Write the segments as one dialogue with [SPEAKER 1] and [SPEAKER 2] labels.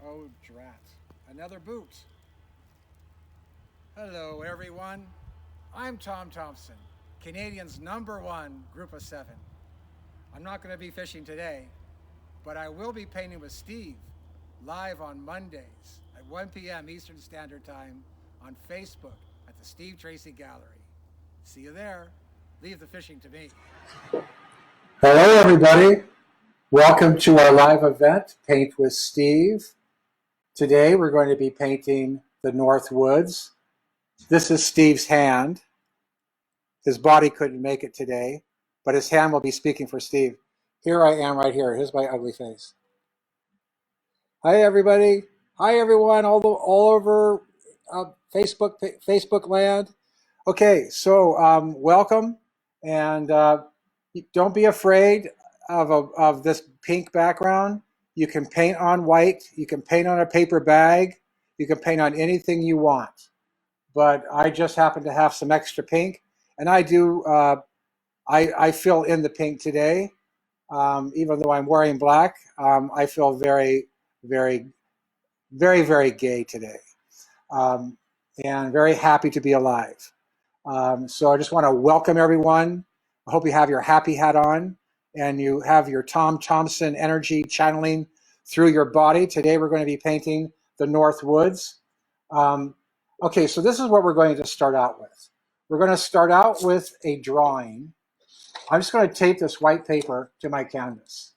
[SPEAKER 1] Oh, drat. Another boot. Hello, everyone. I'm Tom Thompson, Canadians' #1 group of 7. I'm not going to be fishing today, but I will be painting with Steve live on Mondays at 1 p.m. Eastern Standard Time on Facebook at the Steve Tracy Gallery. See you there. Leave the fishing to me. Hello, everybody. Welcome to our live event, Paint with Steve. Today we're going to be painting the North Woods. This is Steve's hand. His body couldn't make it today, but his hand will be speaking for Steve. Here I am right here. Here's my ugly face. Hi, everybody. Hi, everyone all over Facebook land. Okay, so welcome, and don't be afraid of this pink background. You can paint on white. You can paint on a paper bag. You can paint on anything you want. But I just happen to have some extra pink, and I do. I fill in the pink today, even though I'm wearing black. I feel very, very, very, very gay today, and very happy to be alive. So I just want to welcome everyone. I hope you have your happy hat on and you have your Tom Thompson energy channeling through your body. Today we're going to be painting the North Woods. Okay, so this is what we're going to start out with. We're going to start out with a drawing. I'm just going to tape this white paper to my canvas.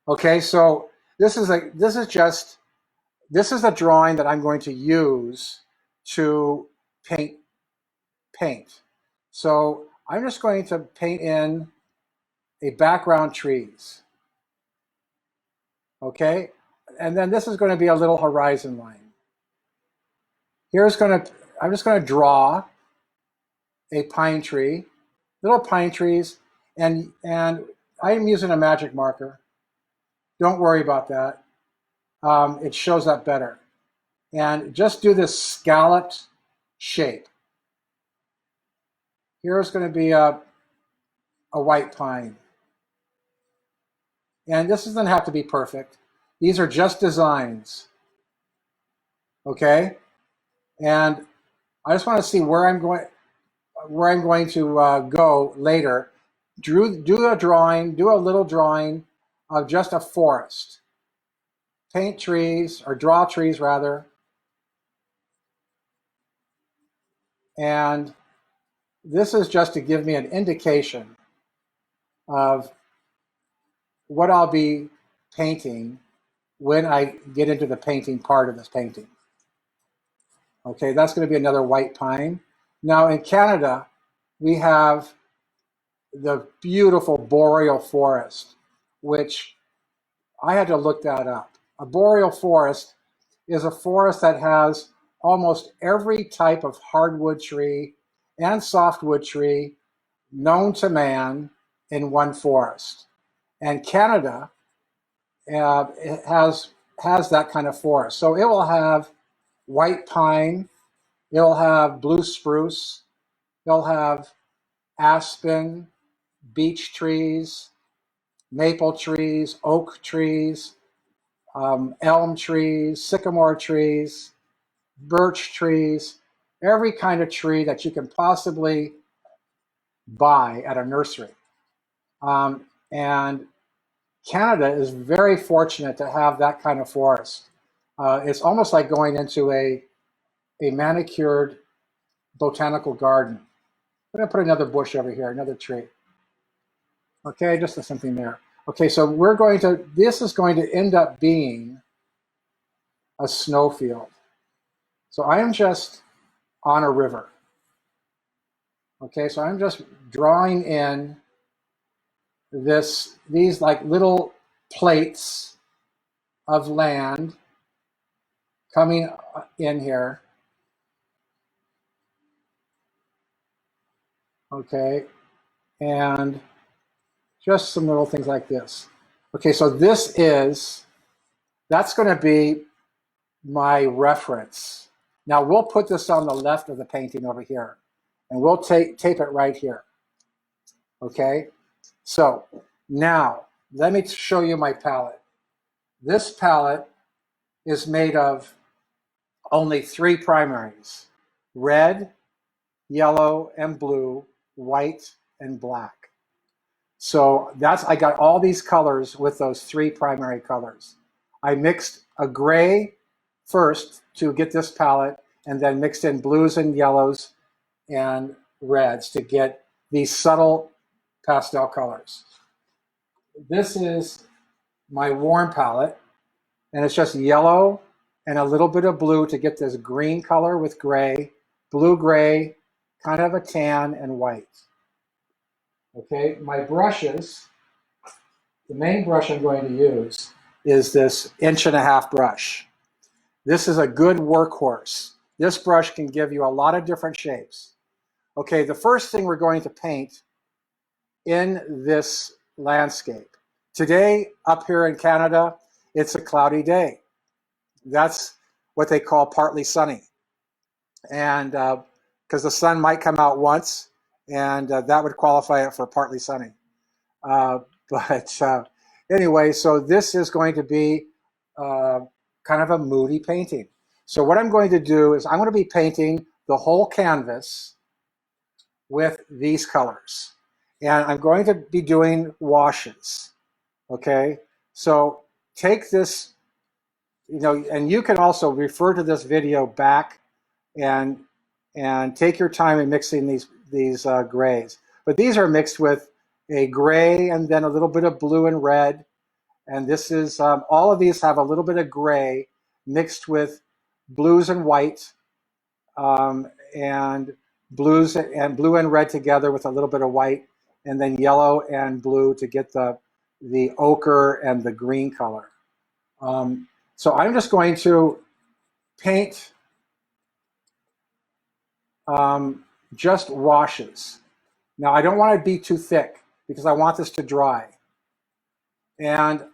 [SPEAKER 1] Okay, so this is a drawing that I'm going to use to paint. So I'm just going to paint in a background trees. Okay, and then this is going to be a little horizon line. I'm just going to draw a pine tree, little pine trees, and I'm using a magic marker. Don't worry about that. It shows up better. And just do this scalloped shape. Here's going to be a white pine. And this doesn't have to be perfect. These are just designs. Okay? And I just want to see where I'm going to go later. Do a little drawing of just a forest. Paint trees, or draw trees rather. And this is just to give me an indication of what I'll be painting when I get into the painting part of this painting. Okay, that's going to be another white pine. Now in Canada, we have the beautiful boreal forest, which I had to look that up. A boreal forest is a forest that has almost every type of hardwood tree and softwood tree known to man in one forest. And Canada it has that kind of forest. So it will have white pine, it'll have blue spruce, it'll have aspen, beech trees, maple trees, oak trees, elm trees, sycamore trees, birch trees, every kind of tree that you can possibly buy at a nursery. And Canada is very fortunate to have that kind of forest. It's almost like going into a manicured botanical garden. I'm going to put another bush over here, another tree. Okay, just something there. Okay, so this is going to end up being a snowfield. So I am just on a river. Okay, so I'm just drawing in these like little plates of land coming in here. Okay, and just some little things like this. Okay, so that's going to be my reference. Now we'll put this on the left of the painting over here, and we'll tape it right here. Okay, so now let me show you my palette. This palette is made of only 3 primaries: red, yellow, and blue, white, and black. So I got all these colors with those 3 primary colors. I mixed a gray first to get this palette, and then mixed in blues and yellows and reds to get these subtle pastel colors. This is my warm palette, and it's just yellow and a little bit of blue to get this green color with gray, blue-gray, kind of a tan, and white. Okay, my brushes, the main brush I'm going to use is this 1.5" brush. This is a good workhorse. This brush can give you a lot of different shapes. Okay, the first thing we're going to paint in this landscape. Today, up here in Canada, it's a cloudy day. That's what they call partly sunny. And because the sun might come out once, and that would qualify it for partly sunny. But anyway, so this is going to be kind of a moody painting. So what I'm going to do is I'm going to be painting the whole canvas with these colors. And I'm going to be doing washes. Okay, so take this, and you can also refer to this video back and take your time in mixing these grays. But these are mixed with a gray and then a little bit of blue and red. And this is, all of these have a little bit of gray mixed with blues and white, and blues and blue and red together with a little bit of white, and then yellow and blue to get the ochre and the green color. So I'm just going to paint just washes. Now I don't want it to be too thick because I want this to dry. And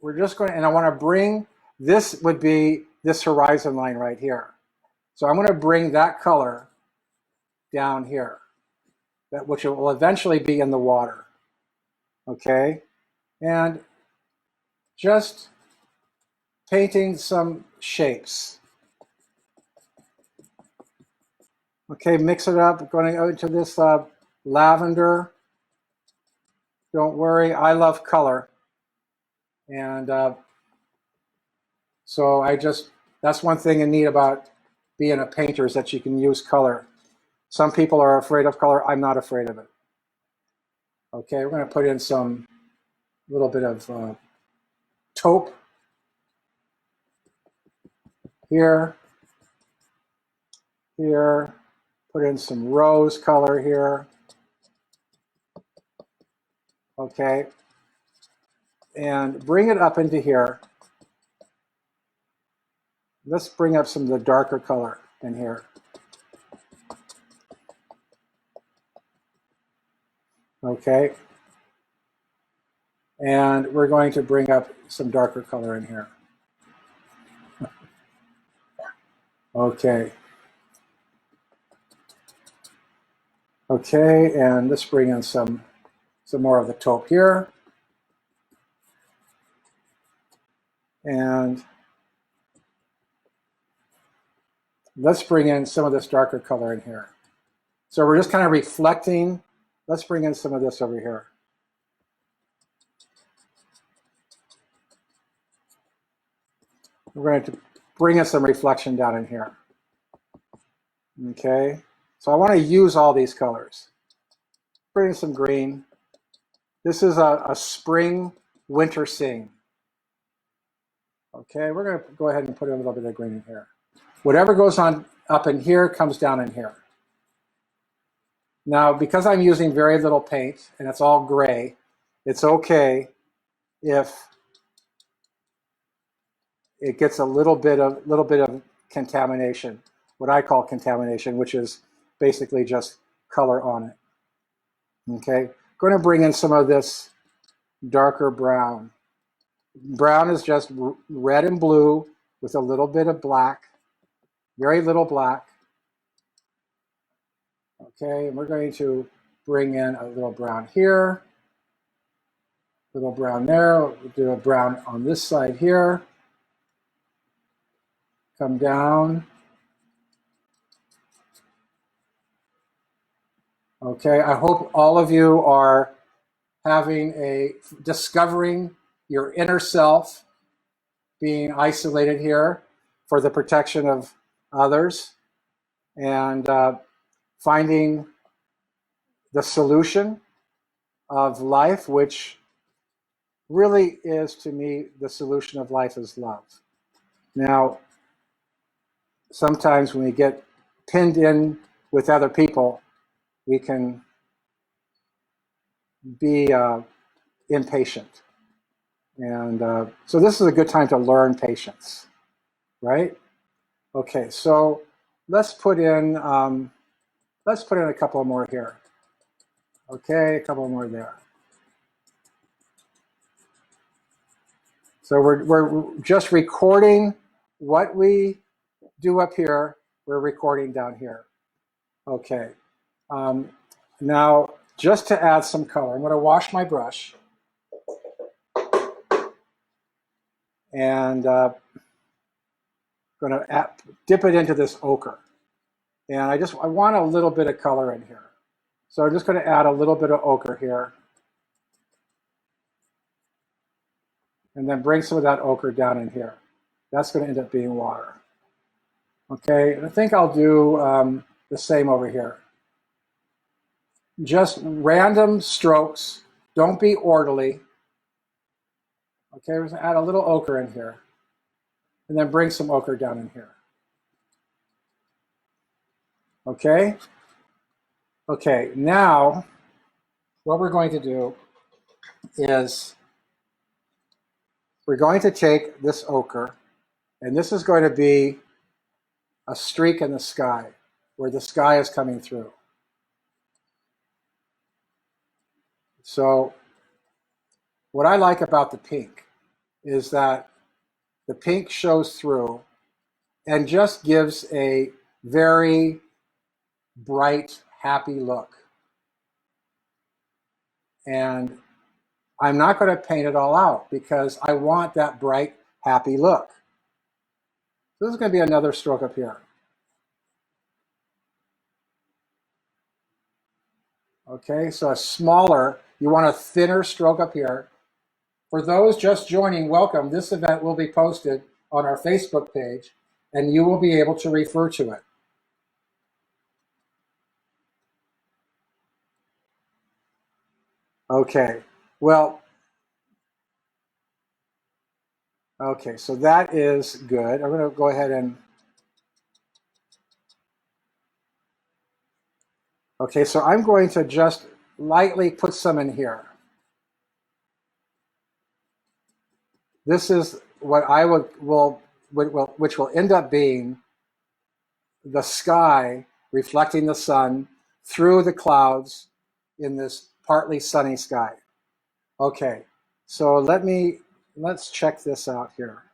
[SPEAKER 1] we're just going to, and I want to bring, this would be this horizon line right here. So I'm going to bring that color down here, which will eventually be in the water. Okay? And just painting some shapes. Okay, mix it up. Going into this lavender. Don't worry, I love color. And so that's one thing neat about being a painter is that you can use color. Some people are afraid of color. I'm not afraid of it. Okay, we're going to put in some little bit of taupe here, here, put in some rose color here. Okay, and bring it up into here. Let's bring up some of the darker color in here. Okay, and we're going to bring up some darker color in here. Okay. Okay, and let's bring in some more of the taupe here. And let's bring in some of this darker color in here. So we're just kind of reflecting. Let's bring in some of this over here. We're going to bring in some reflection down in here. Okay, so I want to use all these colors. Bring in some green. This is a spring winter scene. Okay, we're going to go ahead and put in a little bit of green in here. Whatever goes on up in here comes down in here. Now, because I'm using very little paint and it's all gray, it's okay if it gets a little bit of contamination, what I call contamination, which is basically just color on it. Okay, going to bring in some of this darker brown. Brown is just red and blue with a little bit of black, very little black. Okay, and we're going to bring in a little brown here. Little brown there. We'll do a brown on this side here. Come down. Okay, I hope all of you are discovering your inner self, being isolated here for the protection of others, and finding the solution of life, which really is, to me, the solution of life is love. Now, sometimes when we get pinned in with other people, we can be impatient. And so this is a good time to learn patience, right? Okay, so let's put in a couple more here. Okay, a couple more there. So we're just recording what we do up here. We're recording down here. Okay. Now, just to add some color, I'm going to wash my brush. And going to dip it into this ochre. And I want a little bit of color in here. So I'm just going to add a little bit of ochre here. And then bring some of that ochre down in here. That's going to end up being water. Okay, and I think I'll do the same over here. Just random strokes. Don't be orderly. Okay, we're going to add a little ochre in here. And then bring some ochre down in here. Okay? Okay, now what we're going to do is we're going to take this ochre, and this is going to be a streak in the sky, where the sky is coming through. So what I like about the pink is that the pink shows through and just gives a very bright, happy look. And I'm not going to paint it all out because I want that bright, happy look. So this is going to be another stroke up here. Okay, so a smaller, you want a thinner stroke up here. For those just joining, welcome. This event will be posted on our Facebook page, and you will be able to refer to it. Okay, well, okay, so that is good. I'm going to go ahead and, okay, so I'm going to just lightly put some in here. This is what I which will end up being the sky reflecting the sun through the clouds in this partly sunny sky. Okay, so let's check this out here.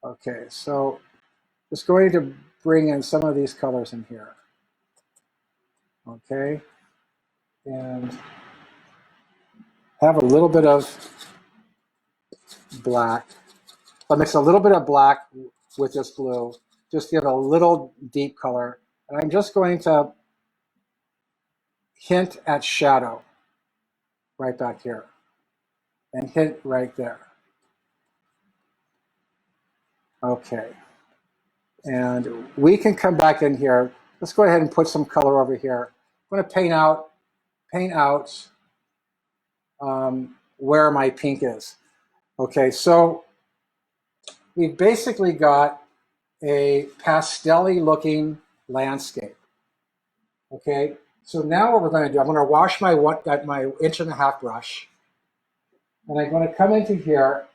[SPEAKER 1] Okay, so just going to bring in some of these colors in here. Okay, and have a little bit of black. I'll mix a little bit of black with this blue, just give a little deep color. And I'm just going to hint at shadow right back here and hint right there. Okay, and we can come back in here. Let's go ahead and put some color over here. I'm going to paint out where my pink is. Okay, so we've basically got a pastel-y looking landscape. Okay, so now what we're going to do, I'm going to wash my 1.5-inch brush, and I'm going to come into here.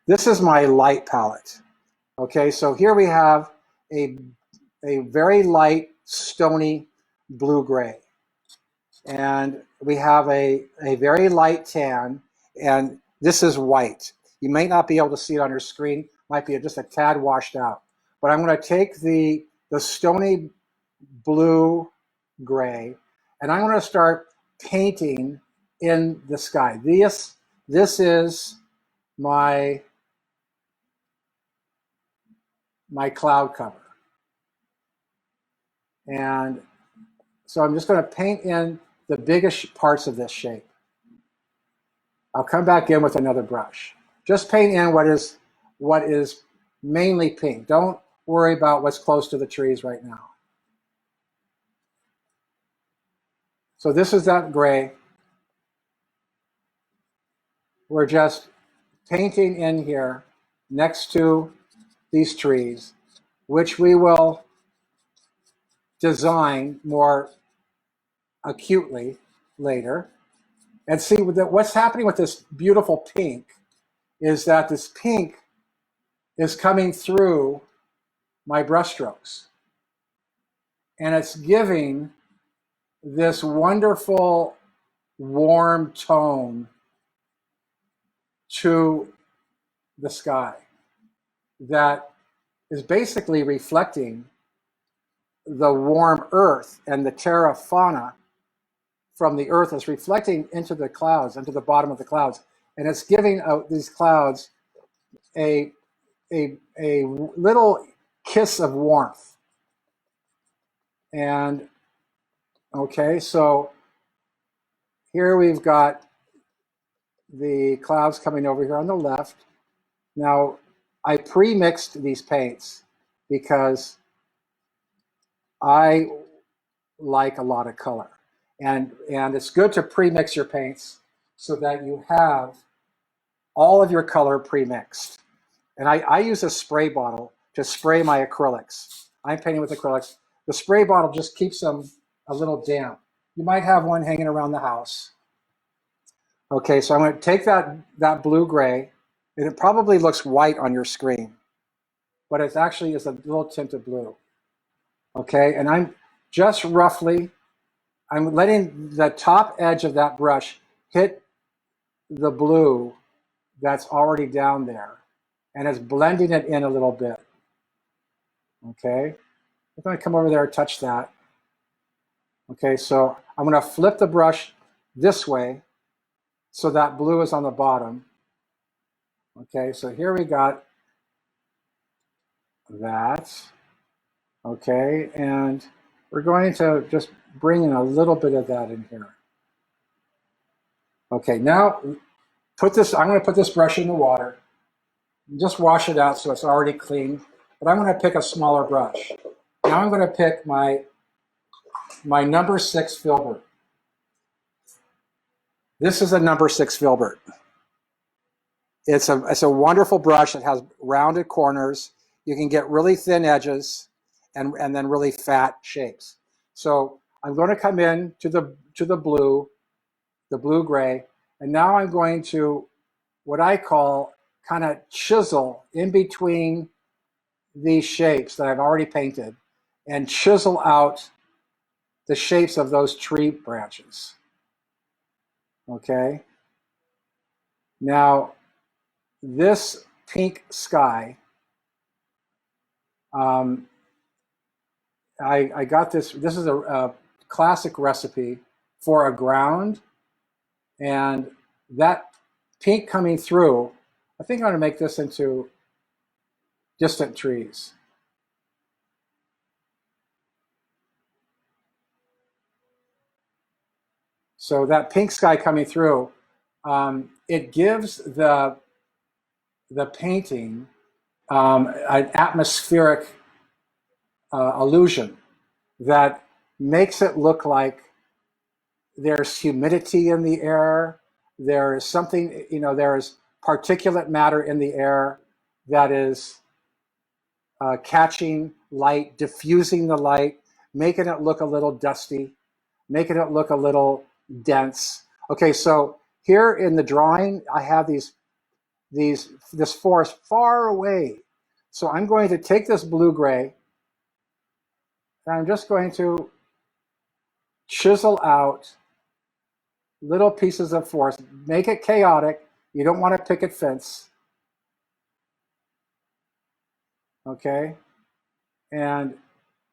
[SPEAKER 1] This is my light palette. Okay, so here we have a very light, stony blue-gray. And we have a very light tan, and this is white. You may not be able to see it on your screen, might be just a tad washed out. But I'm going to take the stony blue-gray, and I'm going to start painting in the sky. this is my cloud cover. And so I'm just going to paint in the biggest parts of this shape. I'll come back in with another brush. Just paint in what is mainly pink. Don't worry about what's close to the trees right now. So this is that gray. We're just painting in here next to these trees, which we will design more acutely later. And see what's happening with this beautiful pink is that this pink is coming through my brushstrokes. And it's giving this wonderful warm tone to the sky that is basically reflecting the warm earth, and the terra fauna from the earth is reflecting into the clouds, into the bottom of the clouds. And it's giving out these clouds a little kiss of warmth. And okay, so here we've got the clouds coming over here on the left. Now, I pre-mixed these paints because I like a lot of color. And it's good to pre-mix your paints so that you have all of your color pre-mixed. And I use a spray bottle to spray my acrylics. I'm painting with acrylics. The spray bottle just keeps them a little damp. You might have one hanging around the house. Okay, so I'm going to take that blue-gray, and it probably looks white on your screen, but it actually is a little tint of blue. Okay, and I'm just roughly, I'm letting the top edge of that brush hit the blue that's already down there, and it's blending it in a little bit. Okay, I'm going to come over there and touch that. Okay, so I'm going to flip the brush this way so that blue is on the bottom. Okay, so here we got that. Okay, and we're going to just bring in a little bit of that in here. Okay, now I'm going to put this brush in the water. Just wash it out so it's already clean. But I'm going to pick a smaller brush. Now I'm going to pick my number 6 filbert. This is a number 6 filbert. It's a wonderful brush. It has rounded corners. You can get really thin edges and then really fat shapes. So I'm going to come in to the blue-gray, and now I'm going to what I call kind of chisel in between these shapes that I've already painted and chisel out the shapes of those tree branches. Okay. Now, this pink sky, I got this. This is a classic recipe for a ground, and that pink coming through, I think I'm going to make this into distant trees. So that pink sky coming through, it gives the painting an atmospheric illusion that makes it look like there's humidity in the air. There is something, there is particulate matter in the air that is catching light, diffusing the light, making it look a little dusty, making it look a little dense. Okay, so here in the drawing, I have this forest far away. So I'm going to take this blue-gray, and I'm just going to chisel out little pieces of forest. Make it chaotic. You don't want a picket fence. Okay? And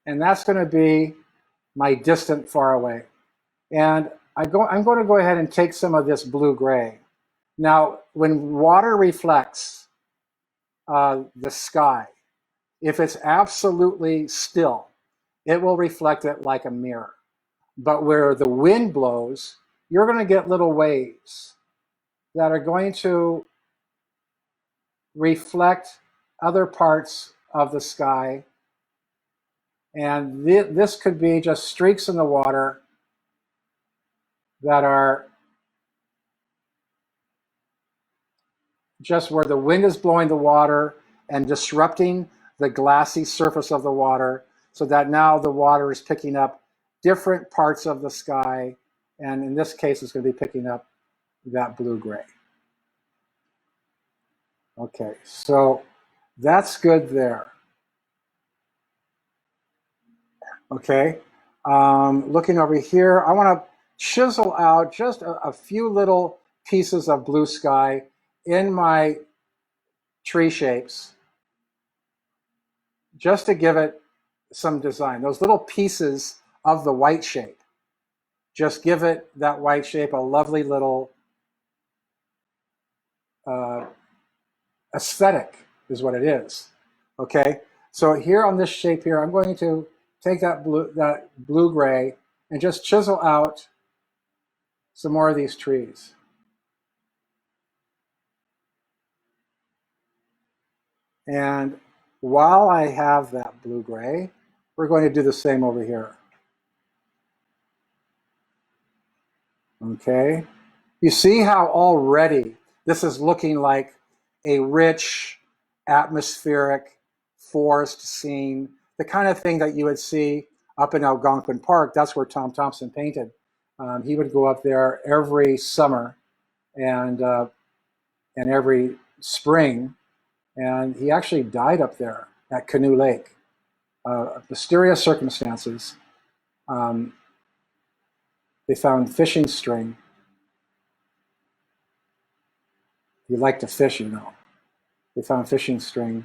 [SPEAKER 1] that's going to be my distant far away. And I'm going to go ahead and take some of this blue-gray, Now, when water reflects the sky, if it's absolutely still, it will reflect it like a mirror. But where the wind blows, you're going to get little waves that are going to reflect other parts of the sky. And this could be just streaks in the water that are just where the wind is blowing the water and disrupting the glassy surface of the water, so that now the water is picking up different parts of the sky. And in this case, it's going to be picking up that blue-gray. Okay, so that's good there. Okay, looking over here, I want to chisel out just a few little pieces of blue sky in my tree shapes, just to give it some design. Those little pieces of the white shape, just give it, that white shape, a lovely little aesthetic is what it is. Okay, so here on this shape here, I'm going to take that blue-gray and just chisel out some more of these trees. And while I have that blue-gray, we're going to do the same over here. Okay, you see how already this is looking like a rich, atmospheric forest scene, the kind of thing that you would see up in Algonquin Park. That's where Tom Thompson painted. He would go up there every summer and every spring, and he actually died up there at Canoe Lake. Mysterious circumstances. They found fishing string. He liked to fish, you know. They found fishing string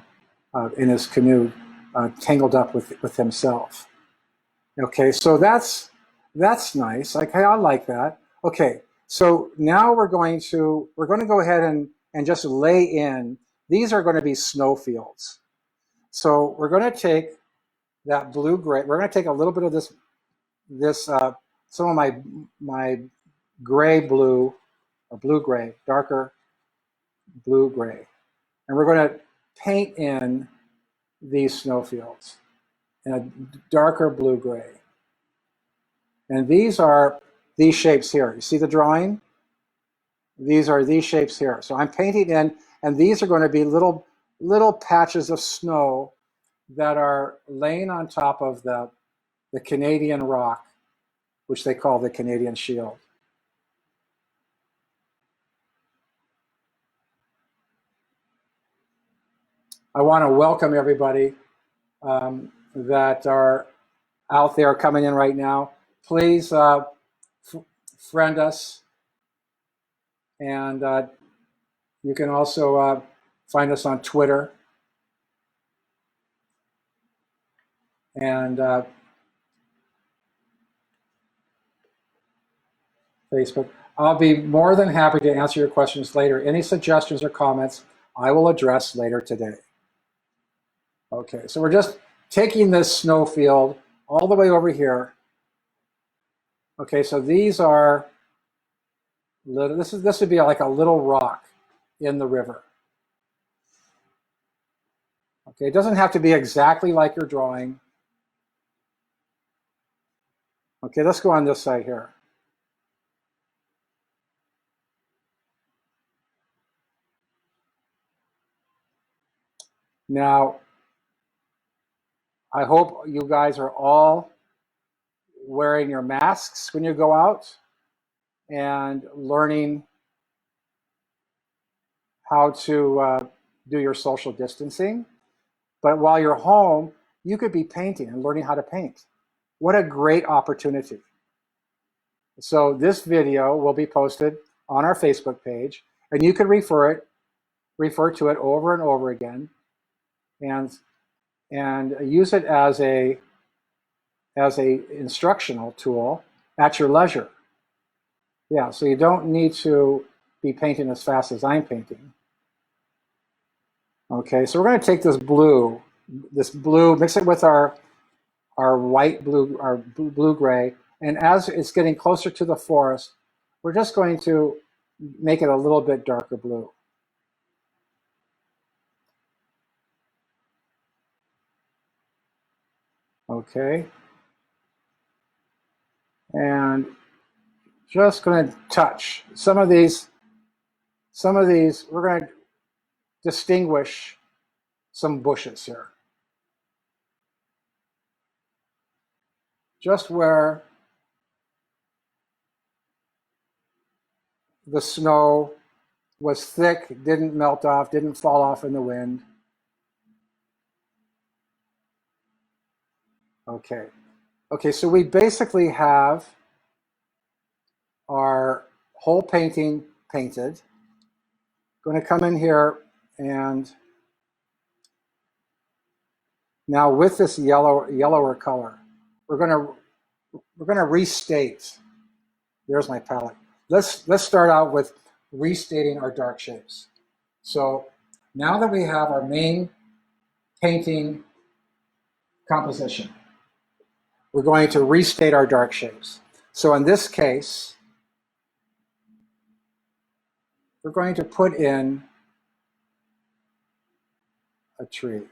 [SPEAKER 1] in his canoe, tangled up with himself. Okay, so that's nice. Okay, I like that. Okay, so now we're going to go ahead and just lay in. These are going to be snow fields. So we're going to take that blue-gray. We're going to take a little bit of this some of my gray-blue or blue-gray, darker blue-gray, and we're going to paint in these snowfields in a darker blue-gray. And these are these shapes here. You see the drawing? These are these shapes here. So I'm painting in, and these are going to be little patches of snow that are laying on top of the Canadian rock, which they call the Canadian Shield. I want to welcome everybody that are out there coming in right now. Please friend us, and you can also find us on Twitter and Facebook. I'll be more than happy to answer your questions later. Any suggestions or comments I will address later today. Okay, so we're just taking this snow field all the way over here. Okay, so these are little, this would be like a little rock in the river. Okay, it doesn't have to be exactly like your drawing. Okay, let's go on this side here. Now, I hope you guys are all wearing your masks when you go out and learning how to do your social distancing. But while you're home, you could be painting and learning how to paint. What a great opportunity. So this video will be posted on our Facebook page, and you can refer to it over and over again, and use it as a instructional tool at your leisure. Yeah, so you don't need to be painting as fast as I'm painting. Okay, so we're going to take this blue, mix it with our white blue, our blue-gray, and as it's getting closer to the forest, we're just going to make it a little bit darker blue. Okay, and just going to touch some of these. We're going to distinguish some bushes here. Just where the snow was thick, didn't melt off, didn't fall off in the wind. Okay. Okay, so we basically have our whole painting painted. Going to come in here and now with this yellower color, we're going to restate. There's my palette. Let's start out with restating our dark shapes. So now that we have our main painting composition, we're going to restate our dark shapes. So in this case, we're going to put in a tree.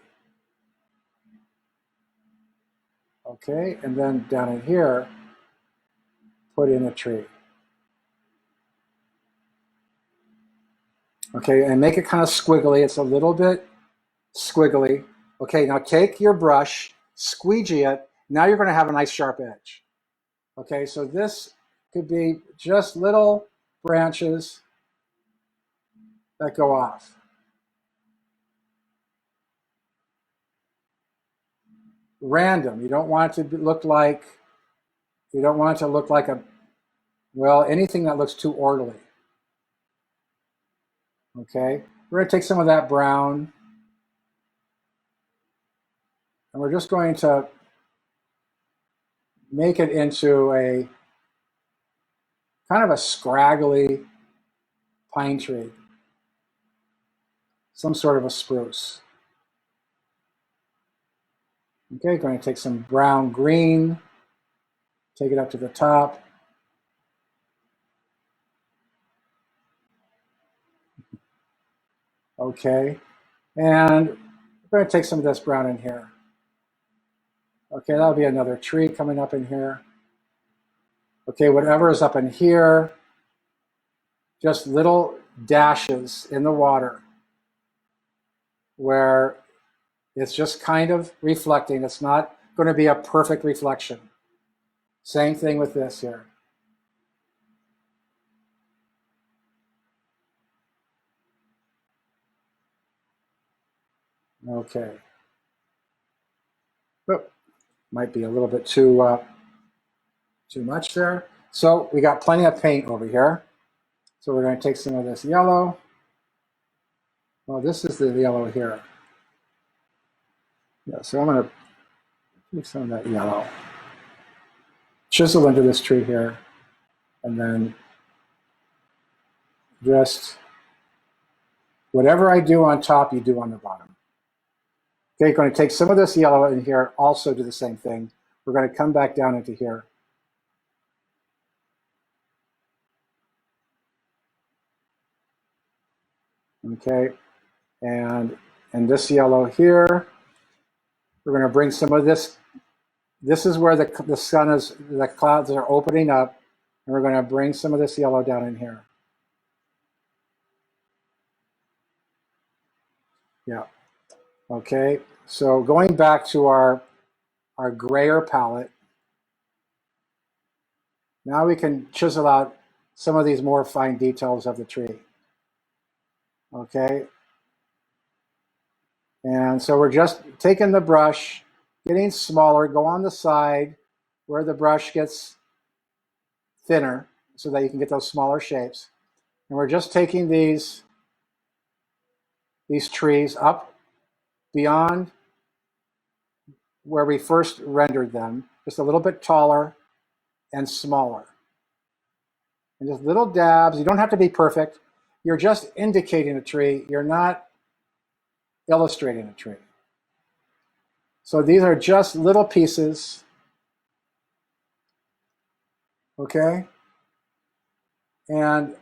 [SPEAKER 1] Okay, and then down in here, put in a tree. Okay, and make it kind of squiggly. It's a little bit squiggly. Okay, now take your brush, squeegee it. Now you're going to have a nice sharp edge. Okay, so this could be just little branches that go off. Random. You don't want it to look like, well, anything that looks too orderly. Okay, we're going to take some of that brown and we're just going to make it into a kind of a scraggly pine tree, some sort of a spruce. Okay, going to take some brown green, take it up to the top. Okay, and we're going to take some of this brown in here. Okay, that'll be another tree coming up in here. Okay, whatever is up in here, just little dashes in the water where it's just kind of reflecting. It's not going to be a perfect reflection. Same thing with this here. Okay. Oh, might be a little bit too much there. So we got plenty of paint over here. So we're going to take some of this yellow. Well, this is the yellow here. Yeah, so I'm going to take some of that yellow. Chisel into this tree here. And then just whatever I do on top, you do on the bottom. Okay, going to take some of this yellow in here, also do the same thing. We're going to come back down into here. Okay, and this yellow here, we're going to bring some of this. This is where the sun is, the clouds are opening up, and we're going to bring some of this yellow down in here. Yeah. Okay, so going back to our grayer palette, now we can chisel out some of these more fine details of the tree. Okay, and so we're just taking the brush, getting smaller, go on the side where the brush gets thinner so that you can get those smaller shapes. And we're just taking these trees up beyond where we first rendered them, just a little bit taller and smaller. And just little dabs. You don't have to be perfect. you're just indicating a tree. You're not illustrating a tree. So these are just little pieces, okay? And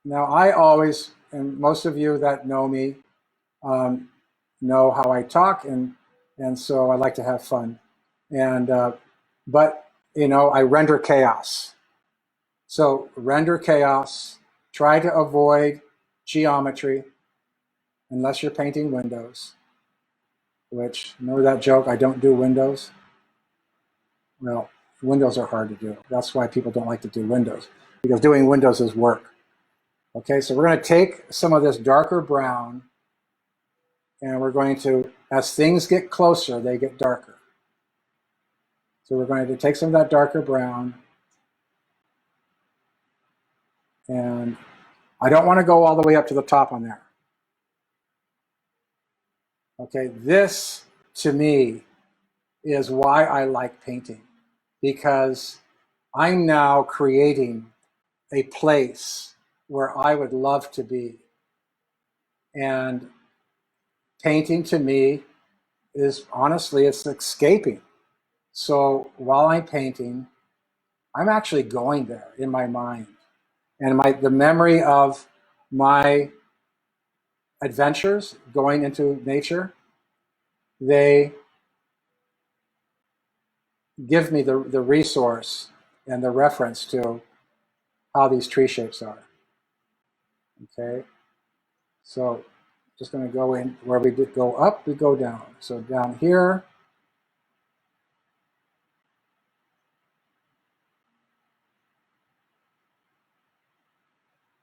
[SPEAKER 1] now I always, and most of you that know me know how I talk, and so I like to have fun. And but you know, I render chaos. So render chaos. Try to avoid geometry unless you're painting windows. Which, remember that joke? I don't do windows. Well, windows are hard to do. That's why people don't like to do windows, because doing windows is work. Okay, so we're going to take some of this darker brown, and we're going to, as things get closer, they get darker. So we're going to take some of that darker brown, and I don't want to go all the way up to the top on there. Okay, this, to me, is why I like painting, because I'm now creating a place where I would love to be. And painting to me is, honestly, it's escaping. So while I'm painting, I'm actually going there in my mind. And the memory of my adventures going into nature, they give me the resource and the reference to how these tree shapes are. Okay, so just going to go in where we did go up, we go down. So down here,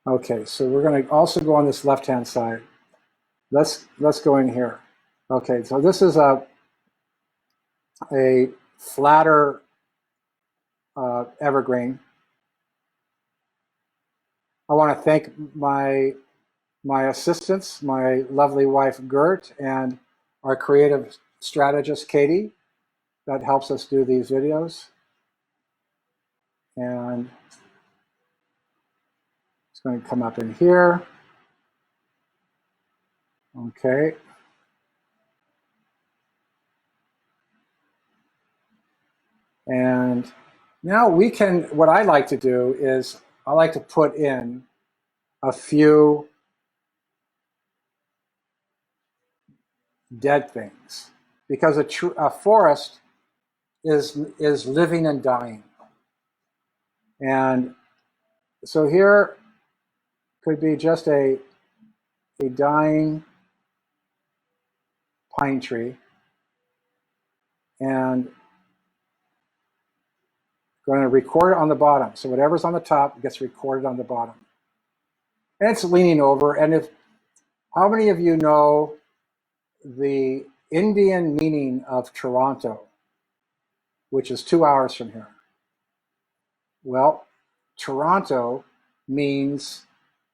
[SPEAKER 1] okay, so we're going to also go on this left-hand side. Let's go in here. Okay, so this is a flatter evergreen. I want to thank my assistants, my lovely wife Gert, and our creative strategist Katie, that helps us do these videos. And it's going to come up in here. Okay. And now we can, what I like to do is I like to put in a few dead things, because a forest is living and dying. And so here could be just a dying pine tree, and going to record it on the bottom. So whatever's on the top gets recorded on the bottom. And it's leaning over. And how many of you know the Indian meaning of Toronto, which is 2 hours from here? Well, Toronto means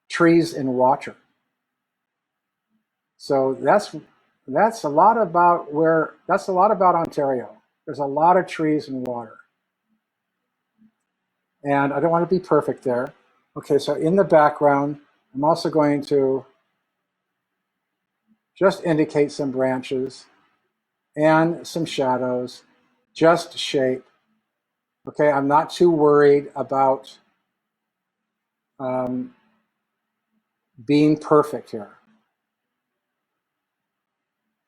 [SPEAKER 1] trees in water. So that's a lot about Ontario. There's a lot of trees and water. And I don't want to be perfect there. Okay, so in the background, I'm also going to just indicate some branches and some shadows, just shape. Okay, I'm not too worried about being perfect here.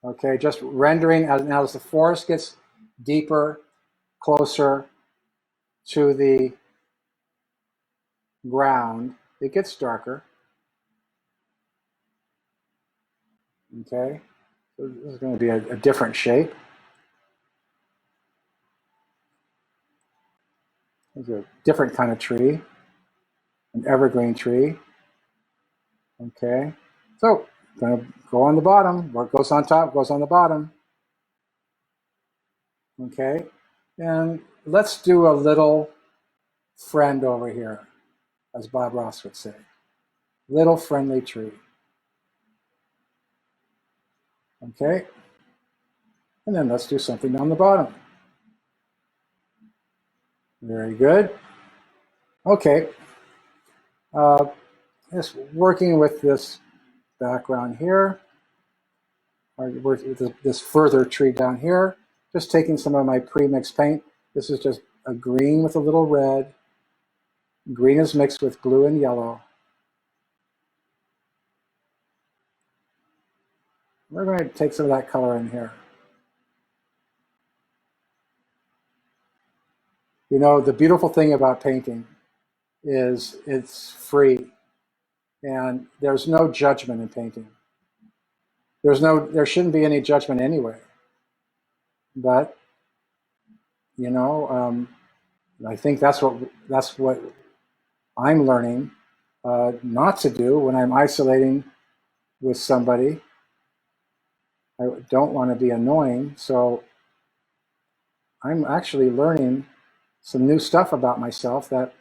[SPEAKER 1] Okay, just rendering as the forest gets deeper, closer to the ground, it gets darker. Okay, so this is going to be a different shape. It's a different kind of tree, an evergreen tree. Okay, so going to go on the bottom. What goes on top goes on the bottom. Okay, and let's do a little friend over here, as Bob Ross would say. Little friendly tree. Okay, and then let's do something on the bottom. Very good. Okay, just working with this background here, or working with this further tree down here, just taking some of my pre-mixed paint. This is just a green with a little red. Green is mixed with blue and yellow. We're going to take some of that color in here. You know, the beautiful thing about painting is it's free, and there's no judgment in painting. There shouldn't be any judgment anyway. But you know, I think that's what I'm learning not to do when I'm isolating with somebody. I don't want to be annoying, so I'm actually learning some new stuff about myself that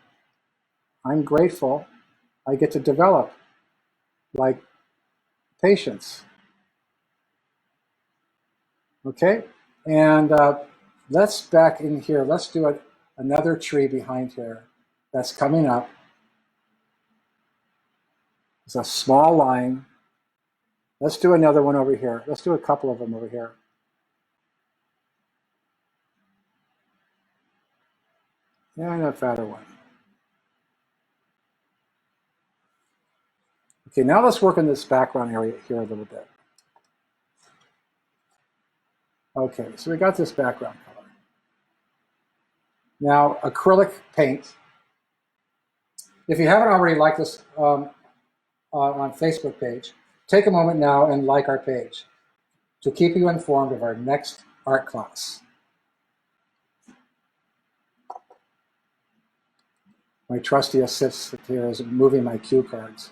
[SPEAKER 1] I'm grateful I get to develop, like patience. Okay, and let's back in here. Let's do another tree behind here that's coming up. It's a small line. Let's do another one over here. Let's do a couple of them over here. Yeah, and a fatter one. Okay, now let's work in this background area here a little bit. Okay, so we got this background color. Now, acrylic paint. If you haven't already liked this on Facebook page, take a moment now and like our page to keep you informed of our next art class. My trusty assistant here is moving my cue cards.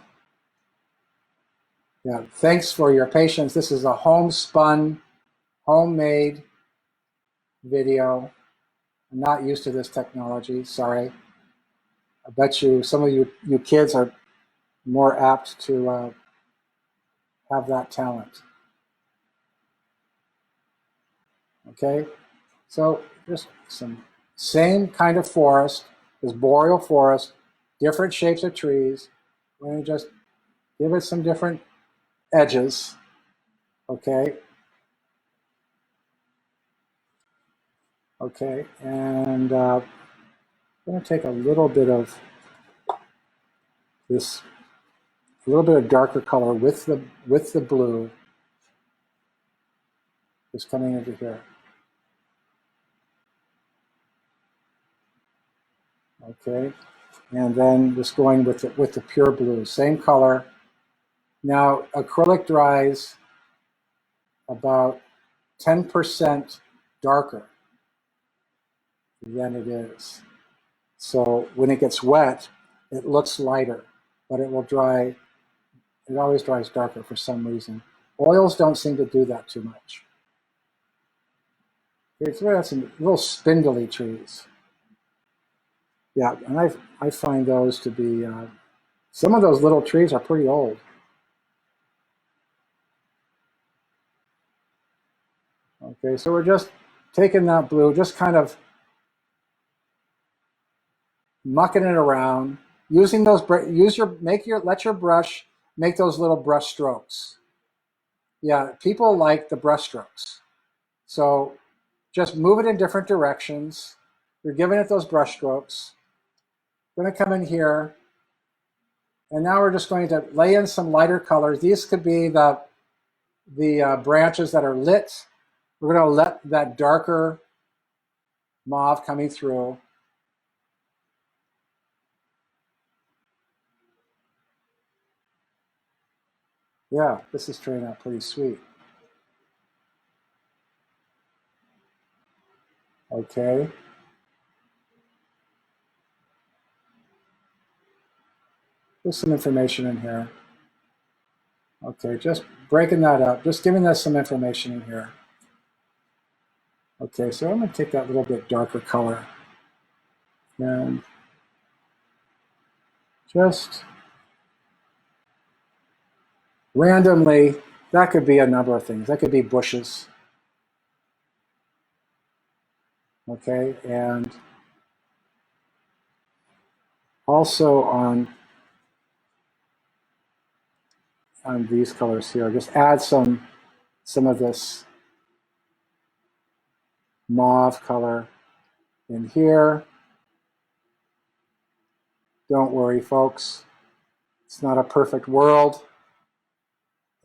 [SPEAKER 1] Yeah, thanks for your patience. This is a homespun, homemade video. I'm not used to this technology, sorry. I bet you some of you kids are more apt to have that talent. Okay, so just some same kind of forest, this boreal forest, different shapes of trees. We're going to just give it some different edges, okay? Okay, and I'm going to take a little bit of this, a little bit of darker color with the blue, just coming into here. Okay, and then just going with the pure blue, same color. Now acrylic dries about 10% darker than it is. So when it gets wet, it looks lighter, but it will dry. It always dries darker for some reason. Oils don't seem to do that too much. Okay, so we have some little spindly trees. Yeah, and I find those to be, some of those little trees are pretty old. Okay, so we're just taking that blue, just kind of mucking it around, using those, let your brush make those little brush strokes. Yeah, people like the brush strokes. So just move it in different directions. You're giving it those brush strokes. I'm going to come in here, and now we're just going to lay in some lighter colors. These could be the branches that are lit. We're going to let that darker mauve coming through. Yeah, this is turning out pretty sweet. Okay. There's some information in here. Okay, just breaking that up, just giving us some information in here. Okay, so I'm going to take that little bit darker color and just randomly, that could be a number of things. That could be bushes. Okay, and also on on these colors here. Just add some of this mauve color in here. Don't worry, folks. It's not a perfect world.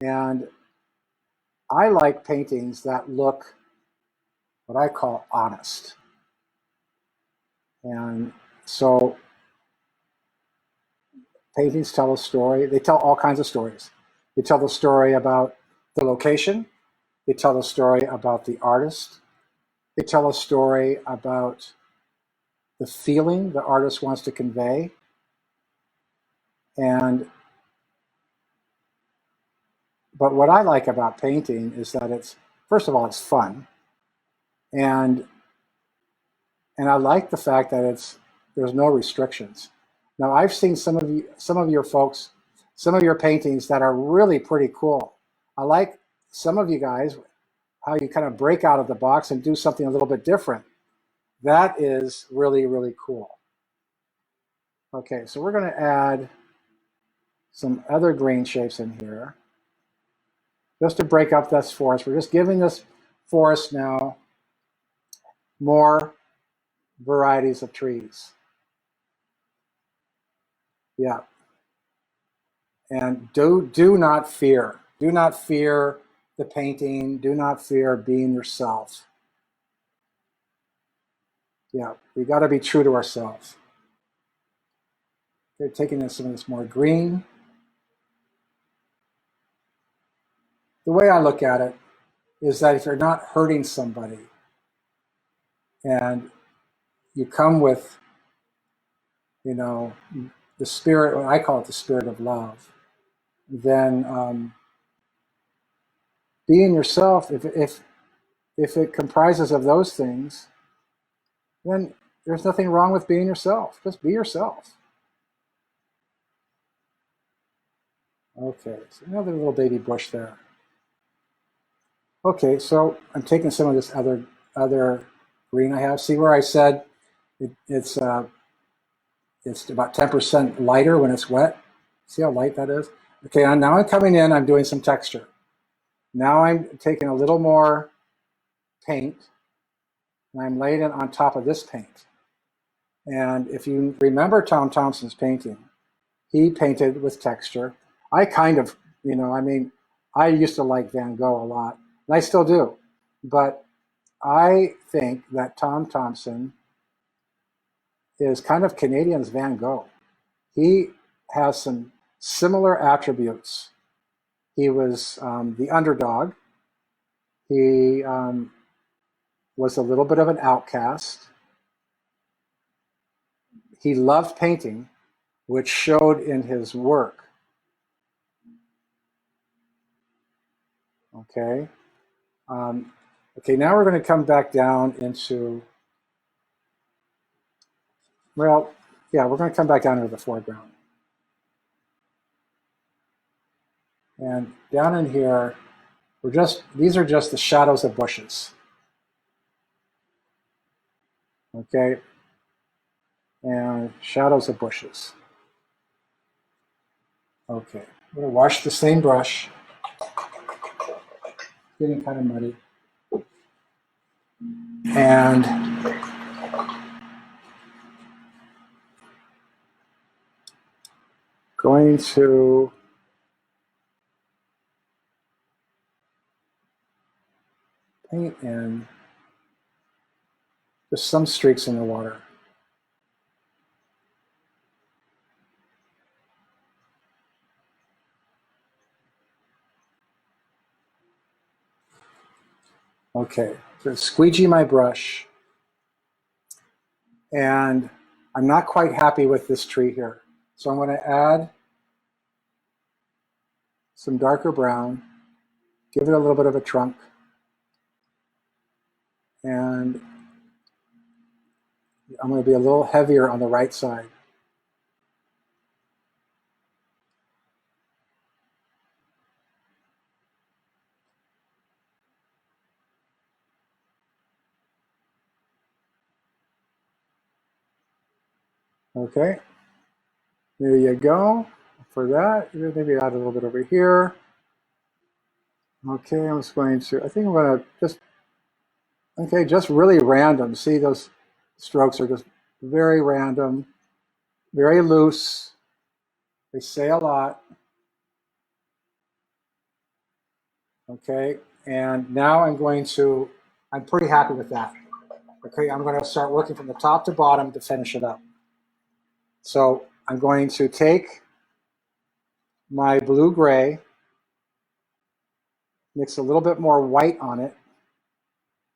[SPEAKER 1] And I like paintings that look what I call honest. And so paintings tell a story. They tell all kinds of stories. They tell the story about the location. They tell the story about the artist. They tell a story about the feeling the artist wants to convey. But what I like about painting is that it's, first of all, it's fun. And I like the fact that there's no restrictions. Now, I've seen some of your folks, some of your paintings that are really pretty cool. I like some of you guys, how you kind of break out of the box and do something a little bit different. That is really, really cool. Okay, so we're going to add some other green shapes in here just to break up this forest. We're just giving this forest now more varieties of trees. Yeah. And do not fear. Do not fear the painting. Do not fear being yourself. Yeah, we got to be true to ourselves. Okay, taking some of this more green. The way I look at it is that if you're not hurting somebody and you come with, you know, the spirit, I call it the spirit of love, then being yourself, if it comprises of those things, then there's nothing wrong with being yourself. Just be yourself. Okay, so another little baby bush there. Okay, so I'm taking some of this other green I have. See where I said it's about 10% lighter when it's wet? See how light that is? Okay, now I'm coming in, I'm doing some texture. Now I'm taking a little more paint, and I'm laying it on top of this paint. And if you remember Tom Thompson's painting, he painted with texture. I kind of, I used to like Van Gogh a lot, and I still do. But I think that Tom Thompson is kind of Canadian's Van Gogh. He has some similar attributes. He was the underdog. He was a little bit of an outcast. He loved painting, which showed in his work. Okay. Okay, now we're going to come back down into, well, yeah, we're going to come back down into the foreground. And down in here, these are just the shadows of bushes. Okay, and shadows of bushes. Okay, I'm going to wash the same brush. It's getting kind of muddy. And going to paint in just some streaks in the water. Okay, so squeegee my brush. And I'm not quite happy with this tree here. So I'm going to add some darker brown, give it a little bit of a trunk, and I'm going to be a little heavier on the right side. Okay, there you go. for that. Maybe add a little bit over here. Okay, I'm just going to, I think I'm going to just, okay, just really random. See, those strokes are just very random, very loose. They say a lot. Okay, and now I'm pretty happy with that. Okay, I'm going to start working from the top to bottom to finish it up. So I'm going to take my blue-gray, mix a little bit more white on it.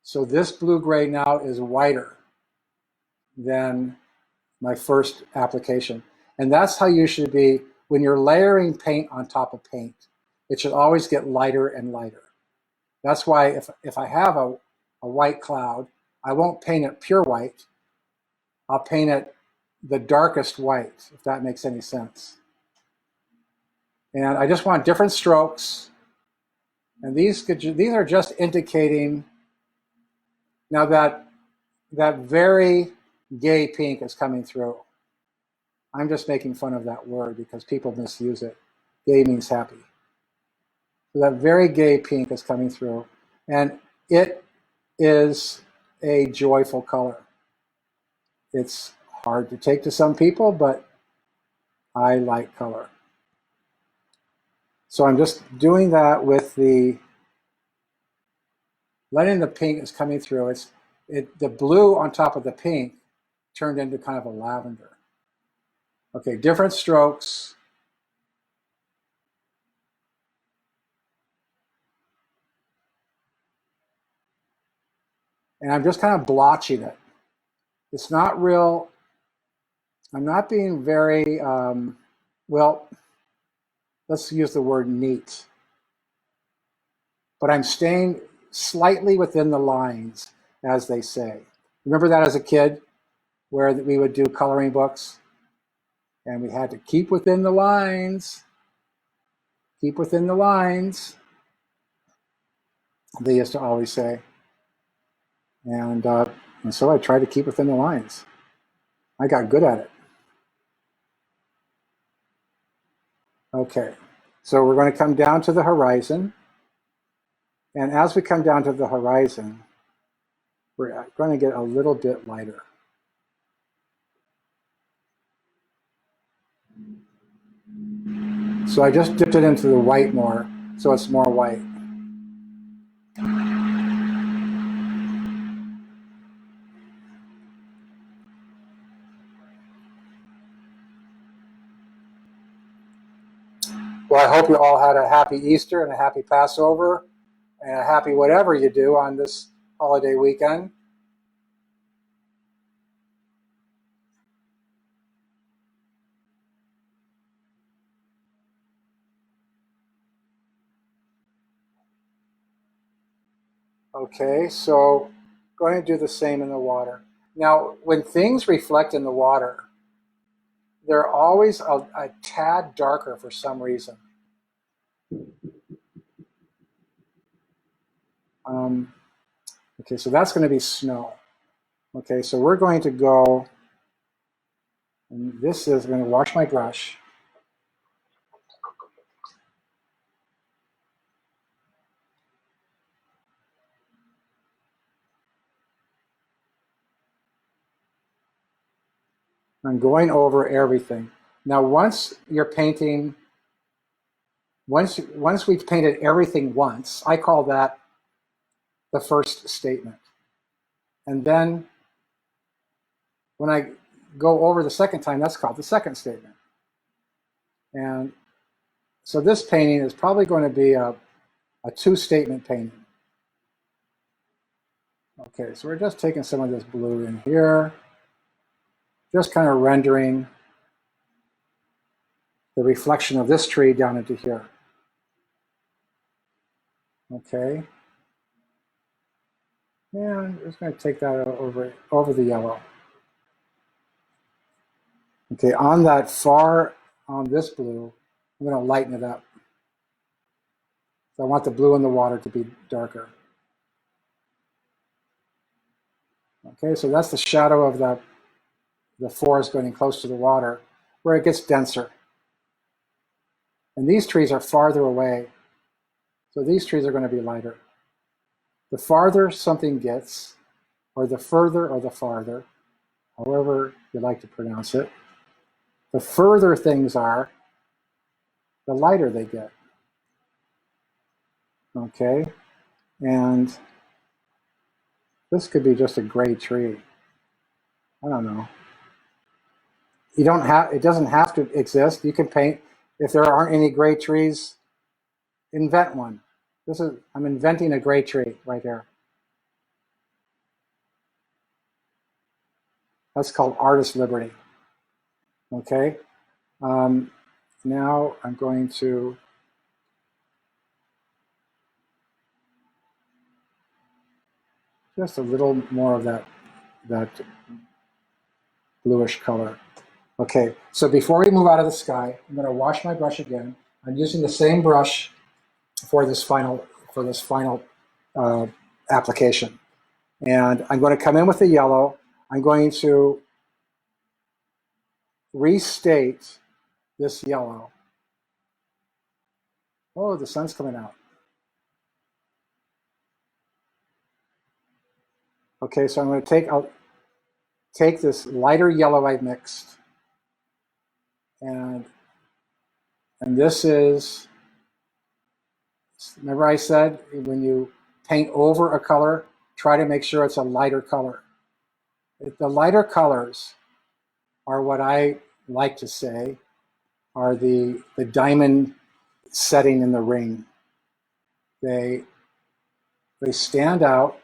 [SPEAKER 1] So this blue-gray now is whiter than my first application. And that's how you should be when you're layering paint on top of paint. It should always get lighter and lighter. That's why if I have a white cloud, I won't paint it pure white. I'll paint it the darkest white, if that makes any sense. And I just want different strokes. And these are just indicating now that very gay pink is coming through. I'm just making fun of that word because people misuse it. Gay means happy. So that very gay pink is coming through. And it is a joyful color. It's hard to take to some people, but I like color. So I'm just doing that with letting the pink is coming through. The blue on top of the pink turned into kind of a lavender. Okay, different strokes. And I'm just kind of blotching it. It's not real, I'm not being very, well, let's use the word neat. But I'm staying slightly within the lines, as they say. Remember that as a kid, where we would do coloring books? And we had to keep within the lines. Keep within the lines, they used to always say. And so I tried to keep within the lines. I got good at it. Okay, so we're going to come down to the horizon. And as we come down to the horizon, we're going to get a little bit lighter. So I just dipped it into the white more, so it's more white. Well, I hope you all had a happy Easter and a happy Passover and a happy whatever you do on this holiday weekend. Okay, so going to do the same in the water. Now, when things reflect in the water, they're always a tad darker for some reason. Okay, so that's going to be snow. Okay, so we're going to go, and this is going to wash my brush. I'm going over everything. Now, once you're painting, once we've painted everything once, I call that the first statement. And then when I go over the second time, that's called the second statement. And so this painting is probably going to be a two-statement painting. Okay, so we're just taking some of this blue in here, just kind of rendering the reflection of this tree down into here. Okay. And I'm just going to take that over the yellow. Okay, on this blue, I'm going to lighten it up. So I want the blue in the water to be darker. Okay, so that's the shadow of the forest going close to the water, where it gets denser. And these trees are farther away. So these trees are going to be lighter. The farther something gets, or the further or the farther, however you like to pronounce it, the further things are, the lighter they get. Okay? And this could be just a gray tree. I don't know. You don't have, it doesn't have to exist. You can paint, if there aren't any gray trees, invent one. I'm inventing a gray tree right here. That's called artist liberty. Okay? Now I'm going to just a little more of that bluish color. Okay, so before we move out of the sky, I'm going to wash my brush again. I'm using the same brush for this final application, and I'm going to come in with the yellow. I'm going to restate this yellow. Oh, the sun's coming out. Okay, so I'm going to take this lighter yellow I mixed, and this is, remember I said when you paint over a color, try to make sure it's a lighter color. The lighter colors are what I like to say are the diamond setting in the ring. They stand out.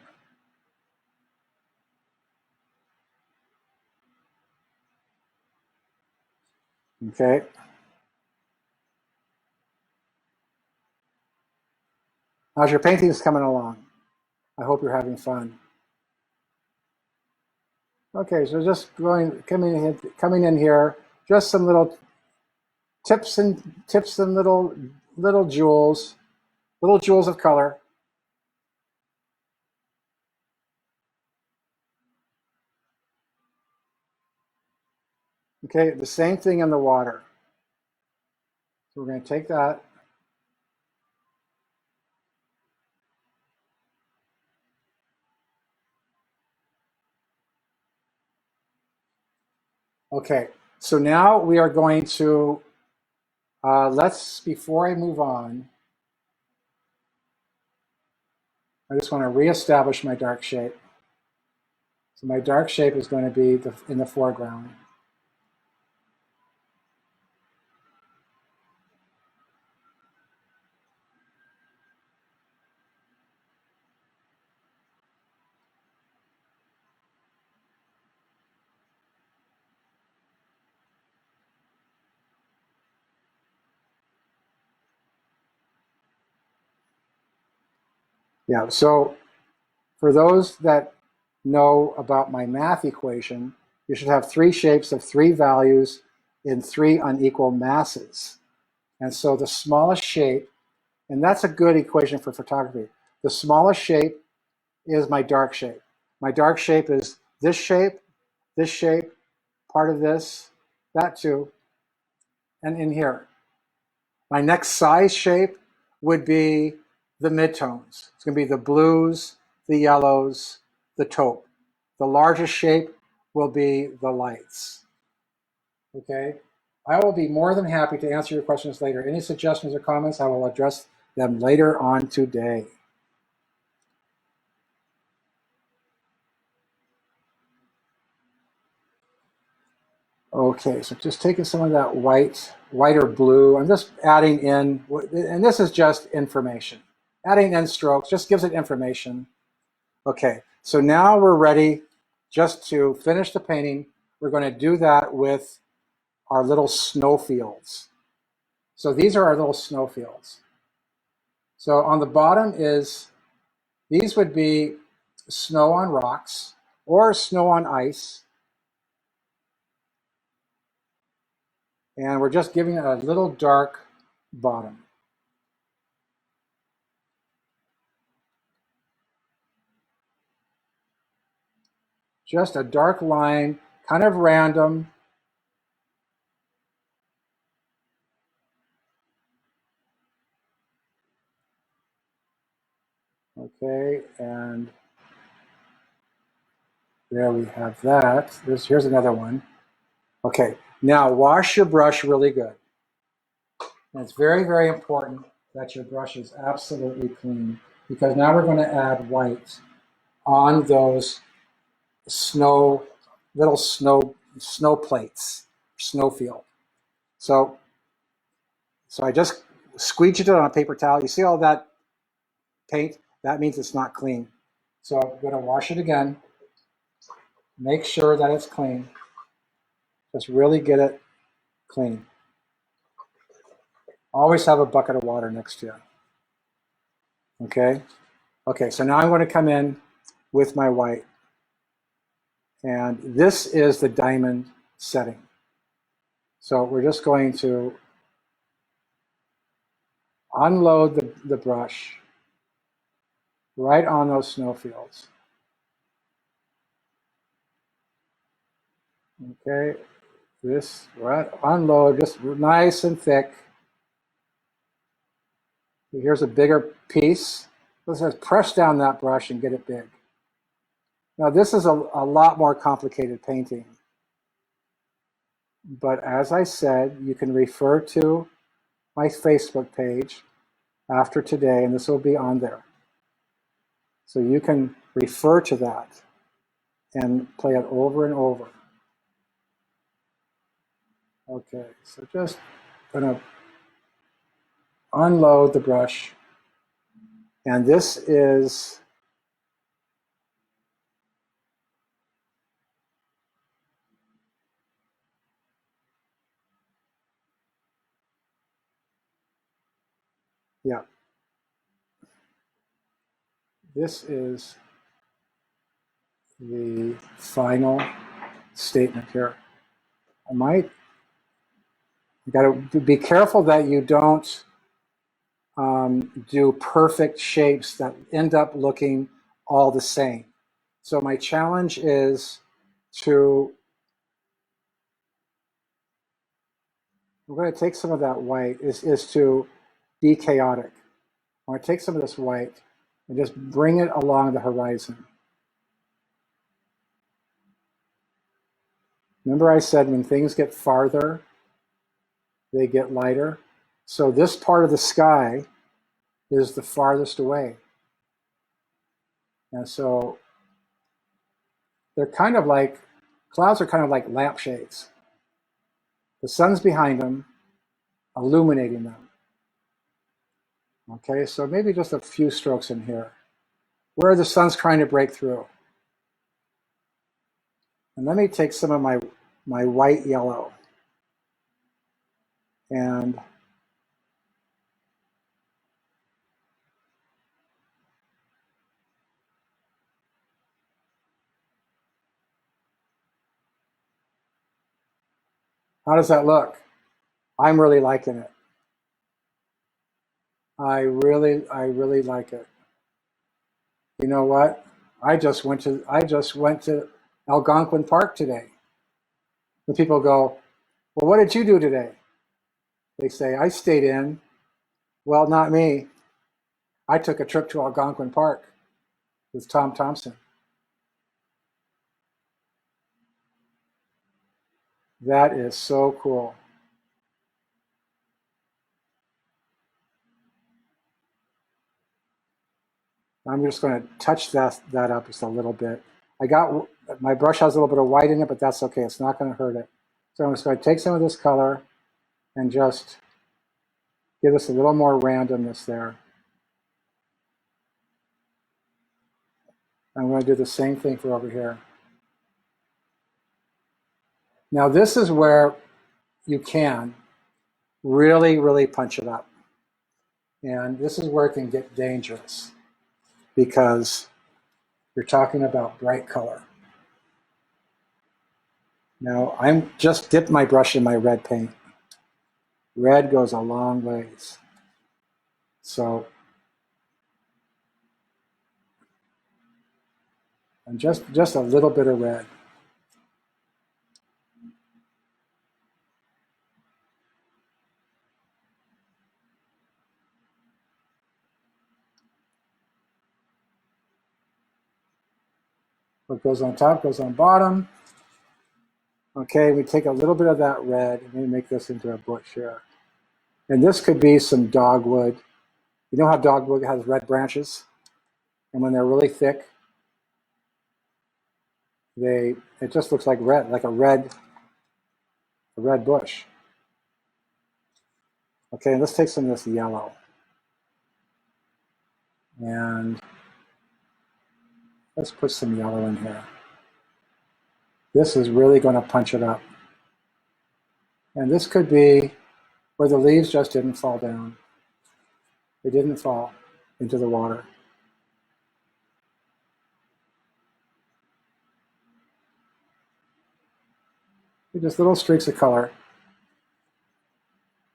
[SPEAKER 1] Okay. How's your paintings coming along? I hope you're having fun. Okay, so just coming in here, just some little tips and little jewels of color. Okay, the same thing in the water. So we're going to take that. Okay, so now we are going to, before I move on, I just want to reestablish my dark shape. So my dark shape is going to be in the foreground. Yeah, so for those that know about my math equation, you should have three shapes of three values in three unequal masses. And so the smallest shape, and that's a good equation for photography. The smallest shape is my dark shape. My dark shape is this shape, part of this, that too, and in here. My next size shape would be the midtones. It's going to be the blues, the yellows, the taupe. The largest shape will be the lights. Okay? I will be more than happy to answer your questions later. Any suggestions or comments, I will address them later on today. Okay, so just taking some of that white or blue, I'm just adding in, and this is just information. Adding in strokes just gives it information. Okay, so now we're ready just to finish the painting. We're going to do that with our little snow fields. So these are our little snow fields. So on the bottom these would be snow on rocks or snow on ice. And we're just giving it a little dark bottom. Just a dark line, kind of random. Okay, and there we have that. Here's another one. Okay, now wash your brush really good. And it's very, very important that your brush is absolutely clean because now we're going to add white on those little snow plates, snowfield. So I just squeeged it on a paper towel. You see all that paint? That means it's not clean. So I'm going to wash it again. Make sure that it's clean. Just really get it clean. Always have a bucket of water next to you. Okay? Okay, so now I'm going to come in with my white. And this is the diamond setting. So we're just going to unload the brush right on those snowfields. Okay, this right, unload just nice and thick. Here's a bigger piece. Let's just press down that brush and get it big. Now this is a lot more complicated painting. But as I said, you can refer to my Facebook page after today, and this will be on there. So you can refer to that and play it over and over. Okay, so just gonna unload the brush. And this is this is the final statement here. You got to be careful that you don't do perfect shapes that end up looking all the same. So my challenge is we're going to take some of that white, is to be chaotic. I want to take some of this white and just bring it along the horizon. Remember I said when things get farther, they get lighter. So this part of the sky is the farthest away. And so they're kind of like, clouds are kind of like lampshades. The sun's behind them, illuminating them. Okay, so maybe just a few strokes in here, where the sun's trying to break through. And let me take some of my white yellow and how does that look? I'm really liking it. I really like it. You know what? I just went to Algonquin Park today. The people go, well, what did you do today? They say, I stayed in. Well, not me. I took a trip to Algonquin Park with Tom Thompson. That is so cool. I'm just going to touch that up just a little bit. My brush has a little bit of white in it, but that's okay. It's not going to hurt it. So I'm just going to take some of this color and just give us a little more randomness there. I'm going to do the same thing for over here. Now this is where you can really punch it up. And this is where it can get dangerous because you're talking about bright color. Now I'm just dipped my brush in my red paint. Red goes a long ways. So and just a little bit of red. What goes on top goes on bottom. Okay, we take a little bit of that red and we make this into a bush here. And this could be some dogwood. You know how dogwood has red branches? And when they're really thick, it just looks like red, like a red bush. Okay, let's take some of this yellow. And let's put some yellow in here. This is really going to punch it up. And this could be where the leaves just didn't fall down. They didn't fall into the water. Just little streaks of color.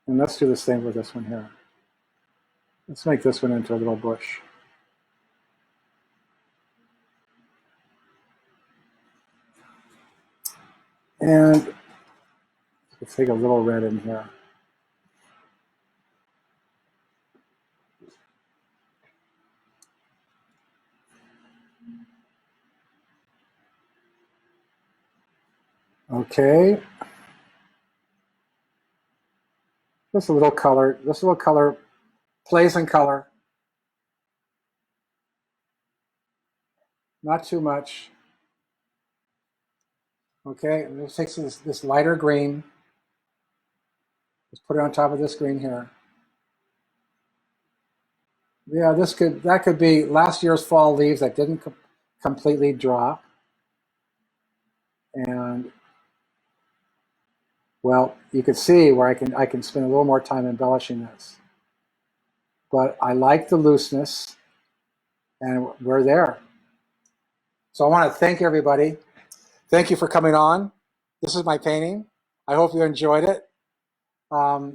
[SPEAKER 1] And let's do the same with this one here. Let's make this one into a little bush. And let's take a little red in here. Okay. Just a little color. Just a little color. Plays in color. Not too much. Okay, and let's take this lighter green. Let's put it on top of this green here. Yeah, that could be last year's fall leaves that didn't completely drop. And well, you can see where I can spend a little more time embellishing this. But I like the looseness, and we're there. So I want to thank everybody. Thank you for coming on. This is my painting. I hope you enjoyed it. I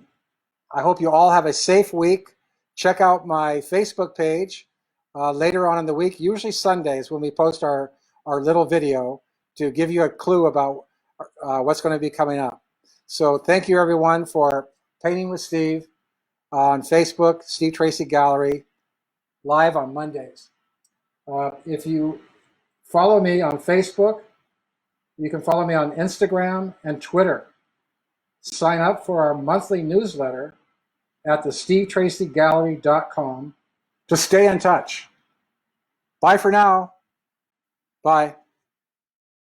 [SPEAKER 1] hope you all have a safe week. Check out my Facebook page later on in the week, usually Sundays when we post our little video to give you a clue about what's going to be coming up. So thank you everyone for Painting with Steve on Facebook, Steve Tracy Gallery, live on Mondays. If you follow me on Facebook, you can follow me on Instagram and Twitter. Sign up for our monthly newsletter at the stevetracygallery.com to stay in touch. Bye for now. Bye.